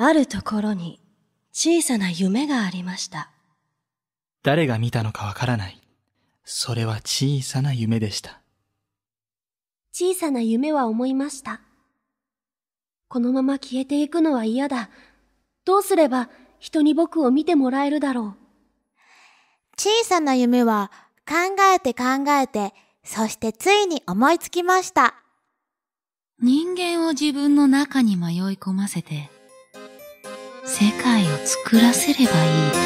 あるところに小さな夢がありました。誰が見たのかわからない。それは小さな夢でした。小さな夢は思いました。このまま消えていくのは嫌だ。どうすれば人に僕を見てもらえるだろう。小さな夢は考えて考えて、そしてついに思いつきました。人間を自分の中に迷い込ませて、世界を作らせればいいと。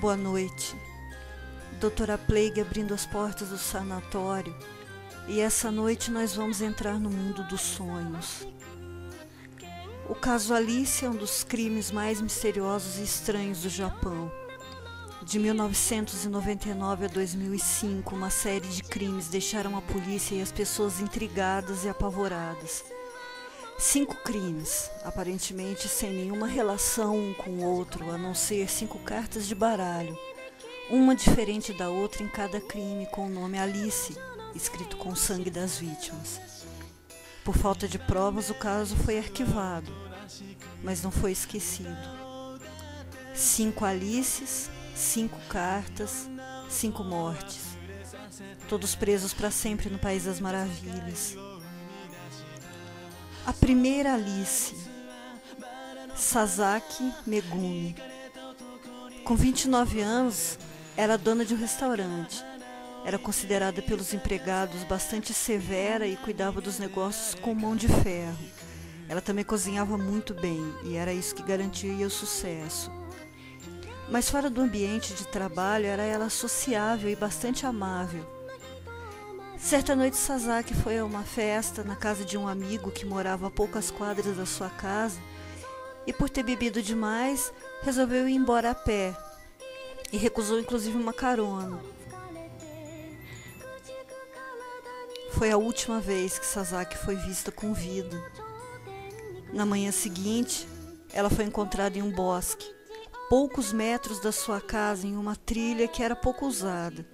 Boa noite. Doutora Plague abrindo as portas do sanatório. E essa noite nós vamos entrar no mundo dos sonhos. O caso Alice é um dos crimes mais misteriosos e estranhos do Japão. De 1999 a 2005, uma série de crimes deixaram a polícia e as pessoas intrigadas e apavoradas. 5 crimes, aparentemente sem nenhuma relação um com o outro, a não ser 5 cartas de baralho, uma diferente da outra em cada crime, com o nome Alice, escrito com o sangue das vítimas. Por falta de provas, o caso foi arquivado, mas não foi esquecido. 5 Alices, 5 cartas, 5 mortes, todos presos para sempre no País das Maravilhas. A primeira Alice, Sasaki Megumi. Com 29 anos, era dona de um restaurante. Era considerada pelos empregados bastante severa e cuidava dos negócios com mão de ferro. Ela também cozinhava muito bem e era isso que garantia o sucesso. Mas fora do ambiente de trabalho, era ela sociável e bastante amável. Certa noite, Sasaki foi a uma festa na casa de um amigo que morava a poucas quadras da sua casa e, por ter bebido demais, resolveu ir embora a pé e recusou inclusive uma carona. Foi a última vez que Sasaki foi vista com vida. Na manhã seguinte, ela foi encontrada em um bosque, poucos metros da sua casa, em uma trilha que era pouco usada.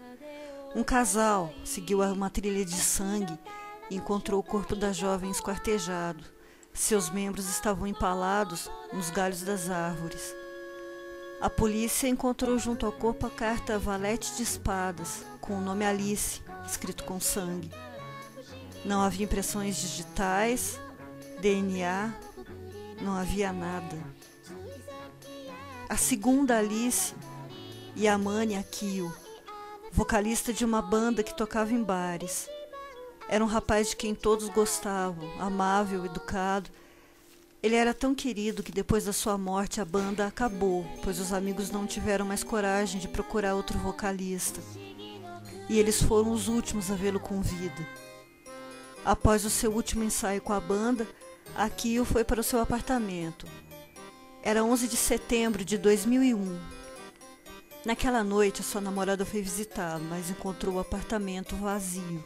Um casal seguiu uma trilha de sangue e encontrou o corpo da jovem esquartejado. Seus membros estavam empalados nos galhos das árvores. A polícia encontrou junto ao corpo a carta Valete de Espadas, com o nome Alice, escrito com sangue. Não havia impressões digitais, DNA, não havia nada. A segunda Alice, Yamane Akio, vocalista de uma banda que tocava em bares. Era um rapaz de quem todos gostavam, amável, educado. Ele era tão querido que depois da sua morte a banda acabou, pois os amigos não tiveram mais coragem de procurar outro vocalista. E eles foram os últimos a vê-lo com vida. Após o seu último ensaio com a banda, Akio foi para o seu apartamento. Era 11 de setembro de 2001. Naquela noite, a sua namorada foi visitá-lo, mas encontrou o apartamento vazio.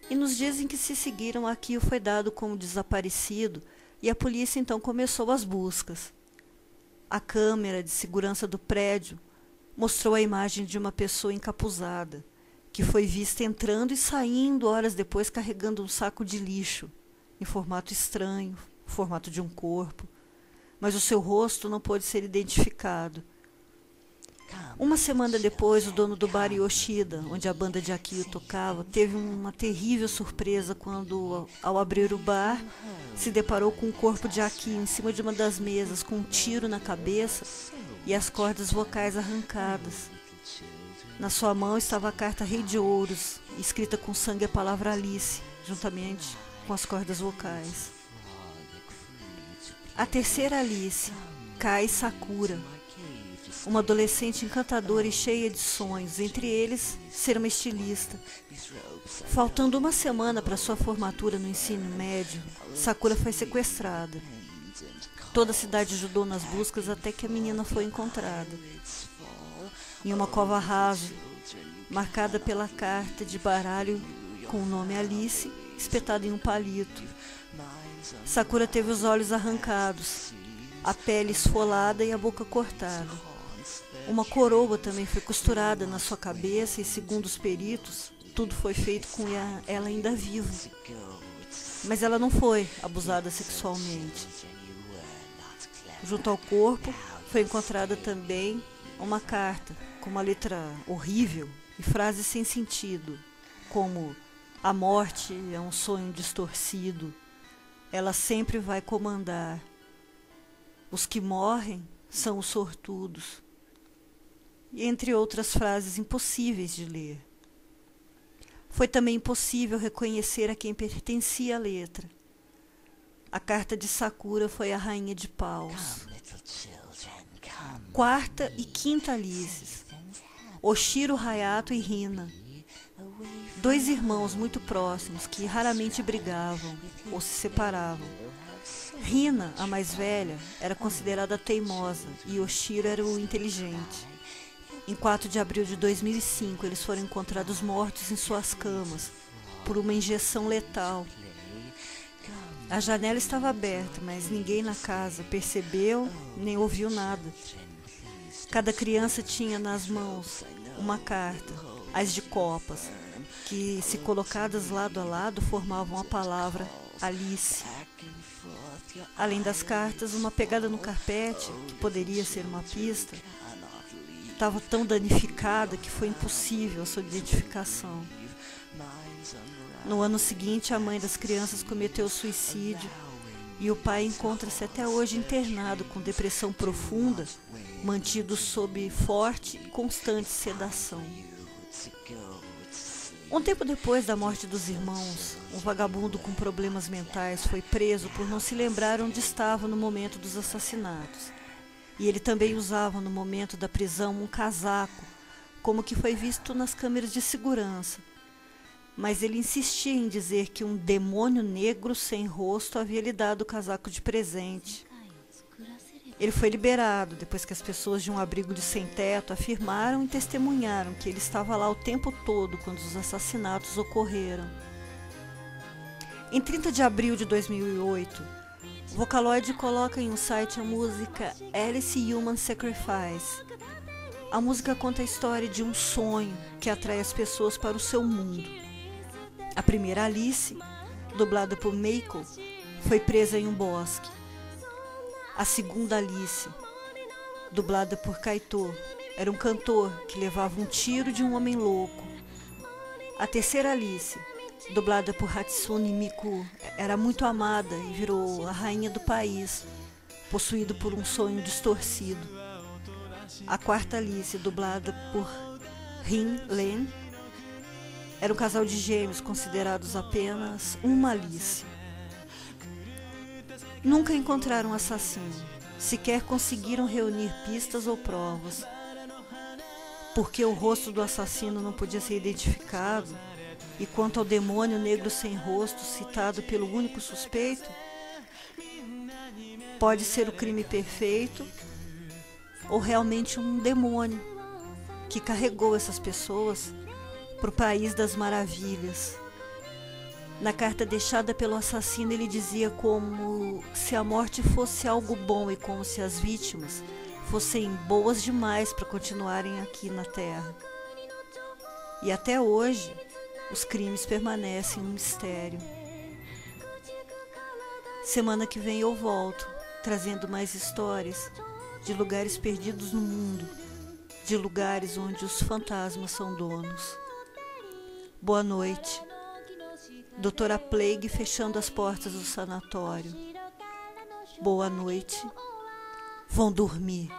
E nos dias em que se seguiram, Akio foi dado como desaparecido e a polícia então começou as buscas. A câmera de segurança do prédio mostrou a imagem de uma pessoa encapuzada, que foi vista entrando e saindo horas depois carregando um saco de lixo, em formato estranho, formato de um corpo, mas o seu rosto não pôde ser identificado. Uma semana depois, o dono do bar Yoshida, onde a banda de Akio tocava, teve uma terrível surpresa quando, ao abrir o bar, se deparou com o corpo de Akio em cima de uma das mesas, com um tiro na cabeça e as cordas vocais arrancadas. Na sua mão estava a carta Rei de Ouros, escrita com sangue a palavra Alice, juntamente com as cordas vocais. A terceira Alice, Kai Sakura, uma adolescente encantadora e cheia de sonhos, entre eles ser uma estilista. Faltando uma semana para sua formatura no ensino médio, Sakura foi sequestrada. Toda a cidade ajudou nas buscas até que a menina foi encontrada. Em uma cova rasa, marcada pela carta de baralho com o nome Alice, espetada em um palito. Sakura teve os olhos arrancados, a pele esfolada e a boca cortada. Uma coroa também foi costurada na sua cabeça e, segundo os peritos, tudo foi feito com ela ainda viva. Mas ela não foi abusada sexualmente. Junto ao corpo foi encontrada também uma carta com uma letra horrível e frases sem sentido, como: a morte é um sonho distorcido, ela sempre vai comandar, os que morrem são os sortudos, e entre outras frases impossíveis de ler. Foi também impossível reconhecer a quem pertencia a letra. A carta de Sakura foi a rainha de paus. Quarta e quinta Alices, Oshiro Hayato e Rina, dois irmãos muito próximos que raramente brigavam ou se separavam. Rina, a mais velha, era considerada teimosa e Oshiro era o inteligente. Em 4 de abril de 2005, eles foram encontrados mortos em suas camas por uma injeção letal. A janela estava aberta, mas ninguém na casa percebeu nem ouviu nada. Cada criança tinha nas mãos uma carta, as de copas, que, se colocadas lado a lado, formavam a palavra Alice. Além das cartas, uma pegada no carpete, que poderia ser uma pista, estava tão danificada que foi impossível a sua identificação. No ano seguinte, a mãe das crianças cometeu suicídio e o pai encontra-se até hoje internado com depressão profunda, mantido sob forte e constante sedação. Um tempo depois da morte dos irmãos, um vagabundo com problemas mentais foi preso por não se lembrar onde estava no momento dos assassinatos. E ele também usava no momento da prisão um casaco, como que foi visto nas câmeras de segurança. Mas ele insistia em dizer que um demônio negro sem rosto havia lhe dado o casaco de presente. Ele foi liberado depois que as pessoas de um abrigo de sem-teto afirmaram e testemunharam que ele estava lá o tempo todo quando os assassinatos ocorreram. Em 30 de abril de 2008, o Vocaloid coloca em um site a música Alice Human Sacrifice. A música conta a história de um sonho que atrai as pessoas para o seu mundo. A primeira Alice, dublada por Meiko, foi presa em um bosque. A segunda Alice, dublada por Kaito, era um cantor que levava um tiro de um homem louco. A terceira Alice, dublada por Hatsune Miku, era muito amada e virou a rainha do país, possuído por um sonho distorcido. A quarta Alice, dublada por Rin Len, era um casal de gêmeos considerados apenas uma Alice. Nunca encontraram um assassino, sequer conseguiram reunir pistas ou provas. Porque o rosto do assassino não podia ser identificado, e quanto ao demônio negro sem rosto citado pelo único suspeito, pode ser o crime perfeito ou realmente um demônio que carregou essas pessoas para o país das maravilhas. Na carta deixada pelo assassino, ele dizia como se a morte fosse algo bom e como se as vítimas fossem boas demais para continuarem aqui na Terra. E até hoje, os crimes permanecem um mistério. Semana que vem eu volto, trazendo mais histórias de lugares perdidos no mundo, de lugares onde os fantasmas são donos. Boa noite. Doutora Plague fechando as portas do sanatório. Boa noite. Vão dormir.